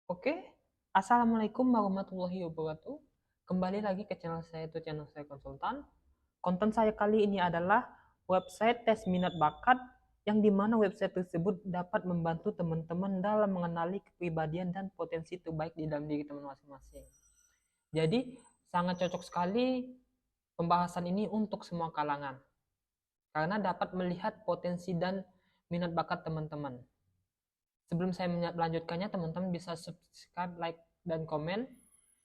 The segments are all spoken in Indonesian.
Oke, Assalamualaikum warahmatullahi wabarakatuh. Kembali lagi ke channel saya, itu channel saya konsultan. Konten saya kali ini adalah website tes minat bakat, yang dimana website tersebut dapat membantu teman-teman dalam mengenali kepribadian dan potensi terbaik di dalam diri teman masing-masing. Jadi, sangat cocok sekali pembahasan ini untuk semua kalangan, karena dapat melihat potensi dan minat bakat teman-teman. Sebelum saya melanjutkannya, teman-teman bisa subscribe, like, dan komen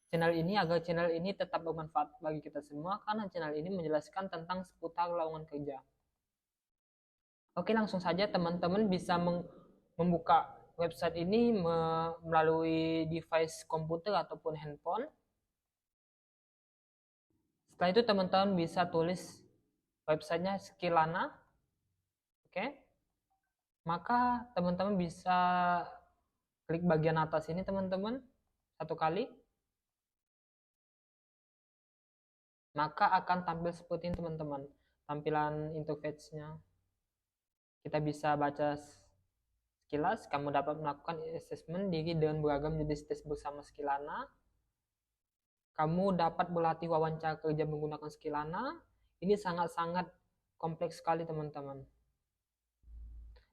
channel ini agar channel ini tetap bermanfaat bagi kita semua, karena channel ini menjelaskan tentang seputar lowongan kerja. Oke, langsung saja teman-teman bisa membuka website ini melalui device komputer ataupun handphone. Setelah itu teman-teman bisa tulis websitenya Skillana. Oke, maka teman-teman bisa klik bagian atas ini teman-teman satu kali, maka akan tampil seperti ini teman-teman, tampilan interface-nya. Kita bisa baca sekilas. Kamu dapat melakukan assessment diri dengan beragam jenis tes bersama Skillana. Kamu dapat berlatih wawancara kerja menggunakan Skillana. Ini sangat-sangat kompleks sekali teman-teman.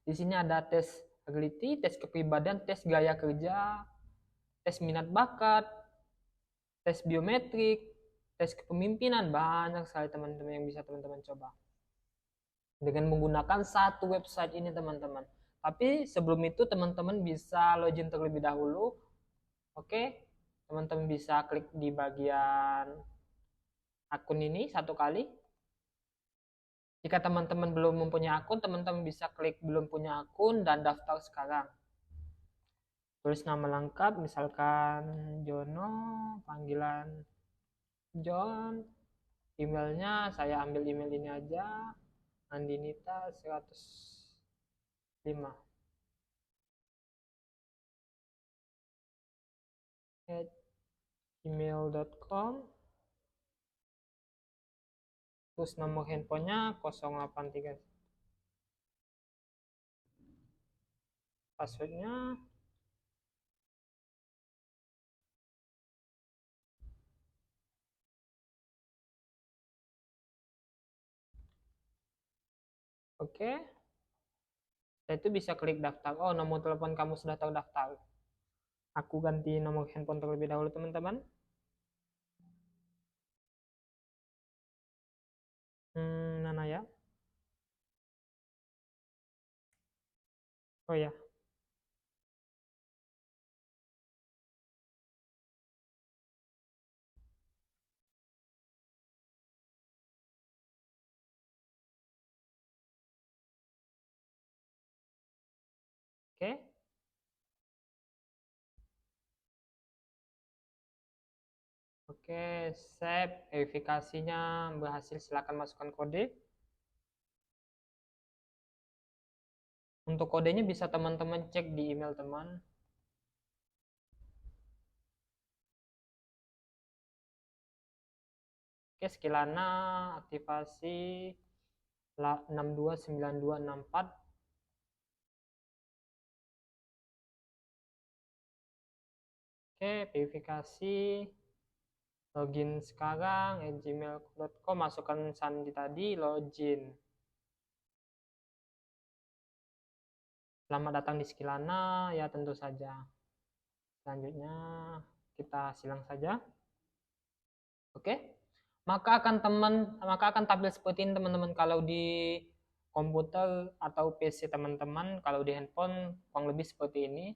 Di sini ada tes ability, tes kepribadian, tes gaya kerja, tes minat bakat, tes biometrik, tes kepemimpinan. Banyak sekali teman-teman yang bisa teman-teman coba dengan menggunakan satu website ini teman-teman. Tapi sebelum itu teman-teman bisa login terlebih dahulu. Oke, teman-teman bisa klik di bagian akun ini satu kali. Jika teman-teman belum mempunyai akun, teman-teman bisa klik belum punya akun dan daftar sekarang. Tulis nama lengkap, misalkan Jono, panggilan John. Emailnya saya ambil email ini aja, Andinita 105 @gmail.com. Terus nomor handphonenya 083. Passwordnya oke. Setelah itu bisa klik daftar. Oh, nomor telepon kamu sudah terdaftar. Aku ganti nomor handphone terlebih dahulu teman-teman. Mana ya? Oh ya, oke. Oke, save. Verifikasinya berhasil, silakan masukkan kode. Untuk kodenya bisa teman-teman cek di email teman. Oke, Skillana aktivasi 629264. Oke, verifikasi. Login sekarang @gmail.com, masukkan sandi tadi, login. Selamat datang di Skillana, ya tentu saja. Selanjutnya kita silang saja. Oke. Maka akan tampil seperti ini teman-teman kalau di komputer atau PC teman-teman. Kalau di handphone kurang lebih seperti ini.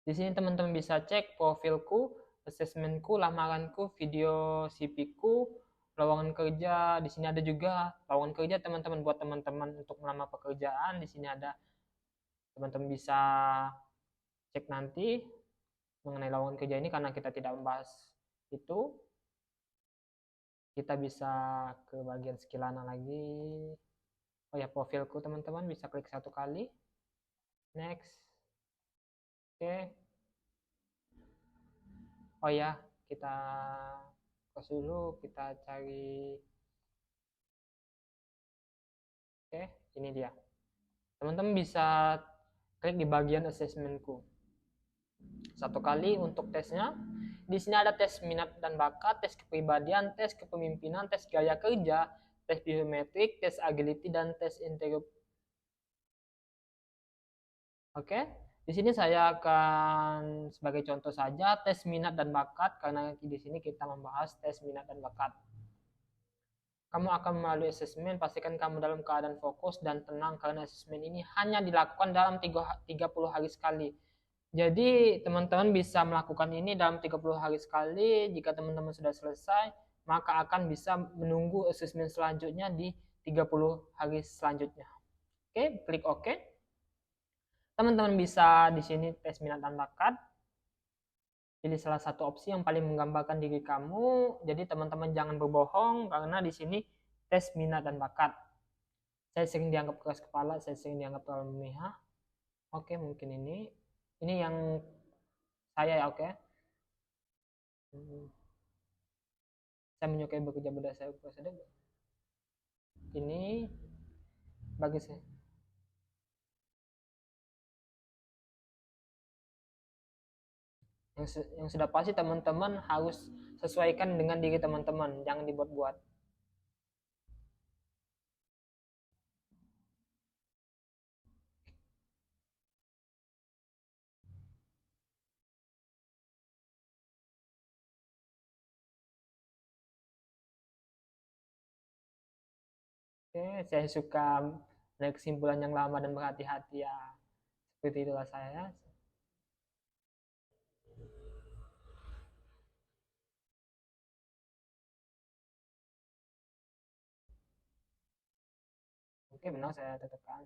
Di sini teman-teman bisa cek profilku, assessmentku, lamaranku, video CV-ku, lowongan kerja. Di sini ada juga lowongan kerja teman-teman, buat teman-teman untuk melamar pekerjaan. Di sini ada, teman-teman bisa cek nanti mengenai lowongan kerja ini, karena kita tidak membahas itu. Kita bisa ke bagian Skillana lagi. Oh ya, profilku teman-teman bisa klik satu kali. Next. Oke. Oh ya, kita close dulu, kita cari. Oke, ini dia. Teman-teman bisa klik di bagian assessmentku. 1 kali untuk tesnya. Di sini ada tes minat dan bakat, tes kepribadian, tes kepemimpinan, tes gaya kerja, tes biometrik, tes agility, dan tes interview. Oke, di sini saya akan sebagai contoh saja tes minat dan bakat, karena di sini kita membahas tes minat dan bakat. Kamu akan melalui asesmen, pastikan kamu dalam keadaan fokus dan tenang karena asesmen ini hanya dilakukan dalam 30 hari sekali. Jadi teman-teman bisa melakukan ini dalam 30 hari sekali. Jika teman-teman sudah selesai, maka akan bisa menunggu asesmen selanjutnya di 30 hari selanjutnya. Oke, klik OK. Teman-teman bisa di sini tes minat dan bakat. Pilih salah satu opsi yang paling menggambarkan diri kamu. Jadi teman-teman jangan berbohong karena di sini tes minat dan bakat. Saya sering dianggap keras kepala, saya sering dianggap terlalu memihak. Oke, mungkin ini yang saya ya, oke. Saya menyukai bekerja berdasarkan prosedur. Ini bagi saya. Yang sudah pasti teman-teman harus sesuaikan dengan diri teman-teman, jangan dibuat-buat. Oke, saya suka dari kesimpulan yang lama dan berhati-hati ya. Seperti itulah saya. Oke, benar saya tekan.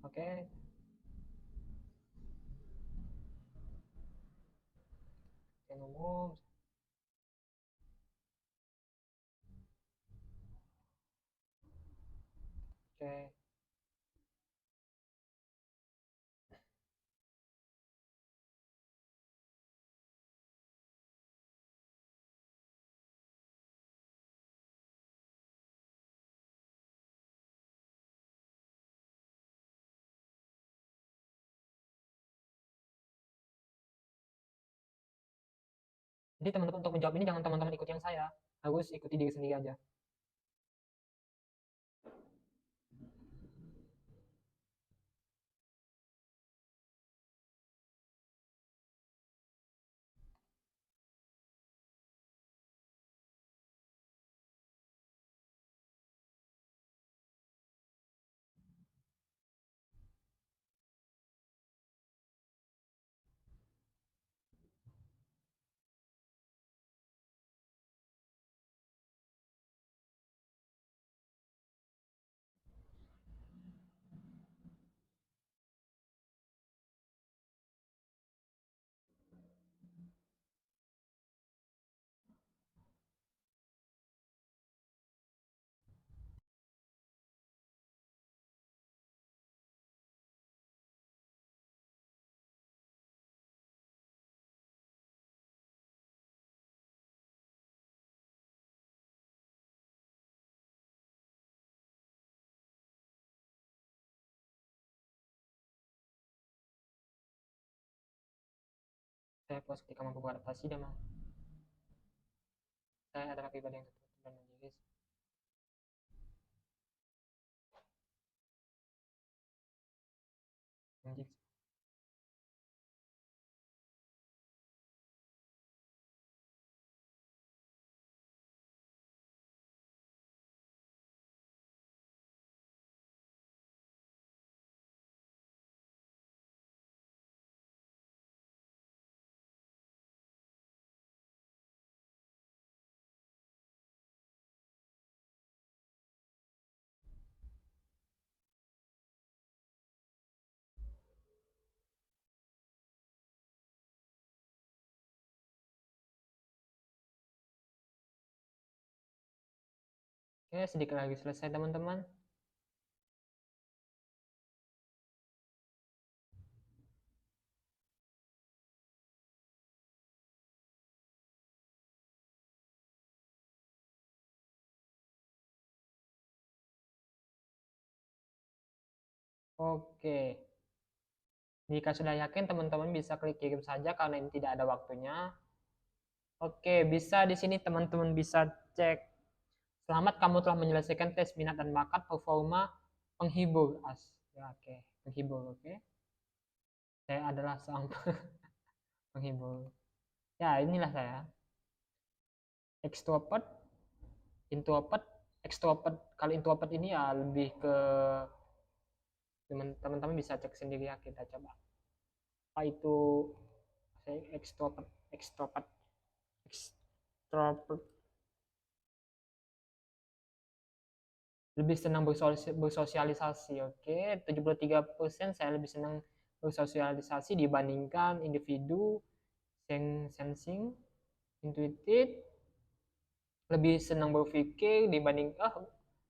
Oke, yang umum. Oke. Jadi teman-teman untuk menjawab ini jangan teman-teman ikut yang saya, harus ikuti diri sendiri aja. Saya puas ketika mampu beradaptasi dengan saya adalah pribadi yang tertutup dan mandiri. Menjadi Oke, sedikit lagi selesai teman-teman. Oke. Jika sudah yakin, teman-teman bisa klik kirim saja karena ini tidak ada waktunya. Oke, bisa di sini teman-teman bisa cek. Selamat, kamu telah menyelesaikan tes minat dan bakat performa penghibur. Ya, oke, penghibur. Oke. Saya adalah seorang penghibur. Ya, inilah saya. Extrovert, introvert, extrovert. Kalau introvert ini ya lebih ke teman-teman bisa cek sendiri ya, kita coba. Apa itu saya extrovert, extrovert, extrovert. Lebih senang bersosialisasi. Oke, 73% saya lebih senang bersosialisasi dibandingkan individu sensing, intuitif, lebih senang berpikir dibanding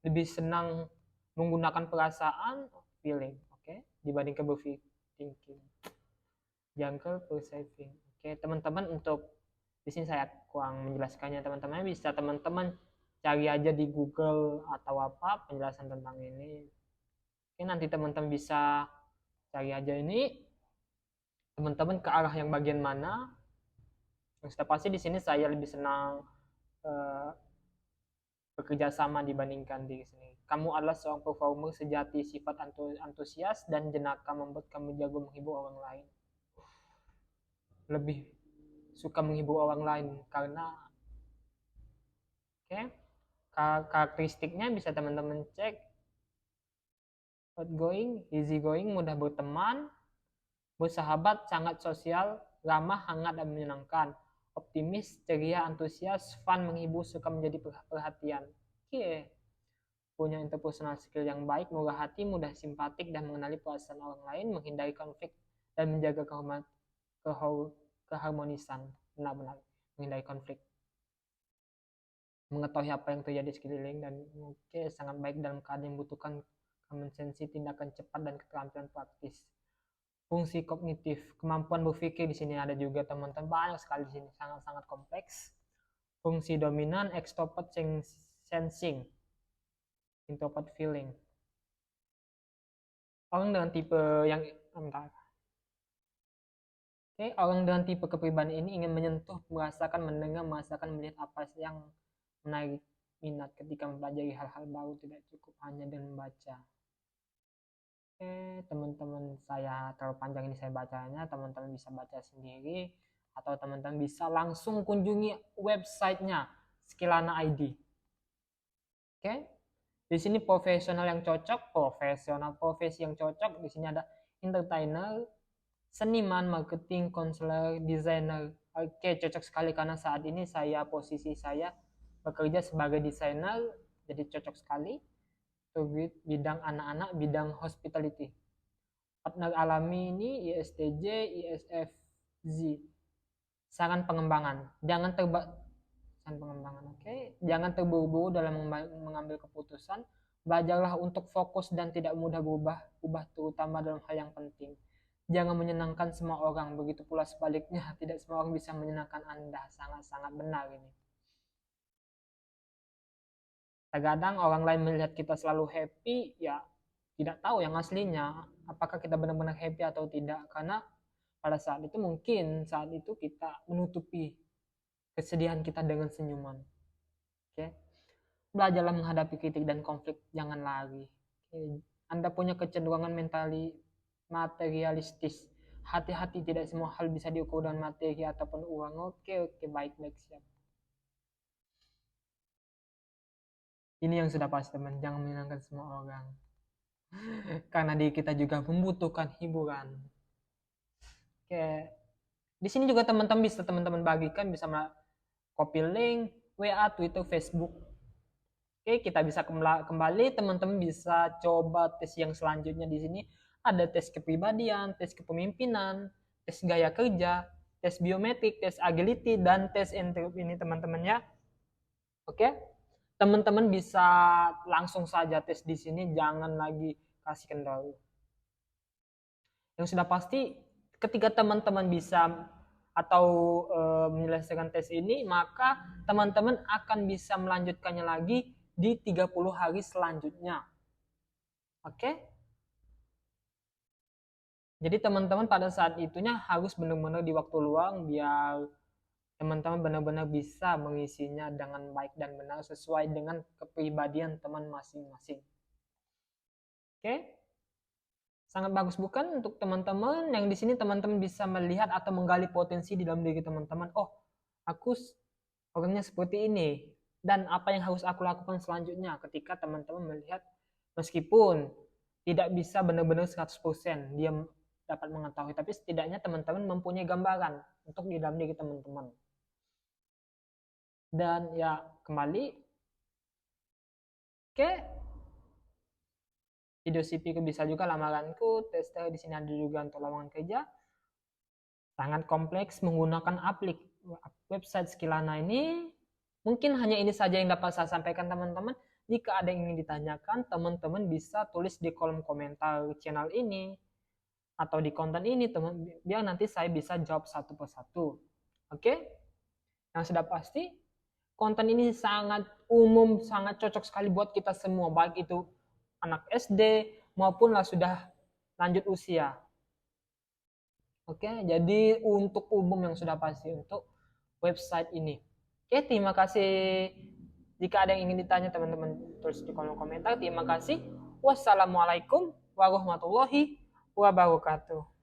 lebih senang menggunakan perasaan, feeling. Oke, dibandingkan berpikir, thinking. Jangkau perceiving. Oke, teman-teman, untuk di sini saya kurang menjelaskannya. Teman-teman bisa teman-teman cari aja di Google atau apa penjelasan tentang ini. Oke, nanti teman-teman bisa cari aja ini teman-teman ke arah yang bagian mana. Yang sudah pasti di sini saya lebih senang uh, bekerja sama dibandingkan diri sendiri. Kamu adalah seorang performer sejati, sifat antusias dan jenaka membuat kamu jago menghibur orang lain. Lebih suka menghibur orang lain karena oke, karakteristiknya bisa teman-teman cek. Outgoing, easygoing, mudah berteman, bersahabat, sangat sosial, ramah, hangat, dan menyenangkan. Optimis, ceria, antusias, fun, menghibur, suka menjadi perhatian. Oke. Punya interpersonal skill yang baik, murah hati, mudah simpatik, dan mengenali perasaan orang lain, menghindari konflik, dan menjaga keharmonisan. Benar-benar menghindari konflik. Mengetahui apa yang terjadi di sekeliling, dan oke, sangat baik dalam keadaan yang membutuhkan common sense, tindakan cepat, dan keterampilan praktis. Fungsi kognitif, kemampuan berpikir di sini ada juga teman-teman, banyak sekali di sini, sangat-sangat kompleks. Fungsi dominan, extrovert sensing, introvert feeling. Orang dengan tipe yang orang dengan tipe kepribadian ini ingin menyentuh, merasakan, mendengar, merasakan, melihat apa yang menarik minat ketika mempelajari hal-hal baru, tidak cukup hanya dengan membaca. Teman-teman, saya terlalu panjang ini saya bacanya, teman-teman bisa baca sendiri atau teman-teman bisa langsung kunjungi websitenya Skillana ID. Oke, di sini profesional yang cocok, profesi yang cocok. Di sini ada entertainer, seniman, marketing, konselor, desainer. Oke, cocok sekali karena saat ini posisi saya bekerja sebagai desainer, jadi cocok sekali. Bidang anak-anak, bidang hospitality. Partner alami ini ISTJ, ISFZ. Saran pengembangan, jangan jangan terburu-buru dalam mengambil keputusan. Belajarlah untuk fokus dan tidak mudah berubah, terutama dalam hal yang penting. Jangan menyenangkan semua orang, begitu pula sebaliknya, tidak semua orang bisa menyenangkan Anda. Sangat-sangat benar ini. Terkadang orang lain melihat kita selalu happy, ya tidak tahu yang aslinya apakah kita benar-benar happy atau tidak, karena pada saat itu mungkin saat itu kita menutupi kesedihan kita dengan senyuman. Oke, belajarlah menghadapi kritik dan konflik, jangan lari. Anda punya kecenderungan materialistis, hati-hati, tidak semua hal bisa diukur dengan materi ataupun uang. Oke, baik, siap. Ini yang sudah pasti, teman, jangan menyenangkan semua orang. Karena diri kita juga membutuhkan hiburan. Oke. Di sini juga teman-teman bisa bagikan, bisa copy link WA, Twitter, Facebook. Oke, kita bisa kembali, teman-teman bisa coba tes yang selanjutnya. Di sini ada tes kepribadian, tes kepemimpinan, tes gaya kerja, tes biometrik, tes agility, dan tes interview ini, teman-teman ya. Oke, teman-teman bisa langsung saja tes di sini, jangan lagi kasih kendala. Yang sudah pasti, ketika teman-teman bisa atau menyelesaikan tes ini, maka teman-teman akan bisa melanjutkannya lagi di 30 hari selanjutnya. Oke? Jadi teman-teman pada saat itunya harus benar-benar di waktu luang biar teman-teman benar-benar bisa mengisinya dengan baik dan benar sesuai dengan kepribadian teman masing-masing. Oke? Sangat bagus bukan untuk teman-teman yang di sini teman-teman bisa melihat atau menggali potensi di dalam diri teman-teman. Oh, aku orangnya seperti ini dan apa yang harus aku lakukan selanjutnya ketika teman-teman melihat meskipun tidak bisa benar-benar 100% dia dapat mengetahui, tapi setidaknya teman-teman mempunyai gambaran untuk di dalam diri teman-teman. Dan ya kembali, oke, video CV ku bisa juga lamaranku, tester di sini ada juga untuk lamaran kerja. Sangat kompleks menggunakan website Skillana ini. Mungkin hanya ini saja yang dapat saya sampaikan teman-teman. Jika ada yang ingin ditanyakan, teman-teman bisa tulis di kolom komentar channel ini atau di konten ini, teman, biar nanti saya bisa jawab satu persatu. Oke? Yang sudah pasti, konten ini sangat umum, sangat cocok sekali buat kita semua, baik itu anak SD maupun lah sudah lanjut usia. Oke, jadi untuk umum yang sudah pasti untuk website ini. Oke, terima kasih. Jika ada yang ingin ditanya teman-teman tulis di kolom komentar. Terima kasih. Wassalamualaikum warahmatullahi wabarakatuh.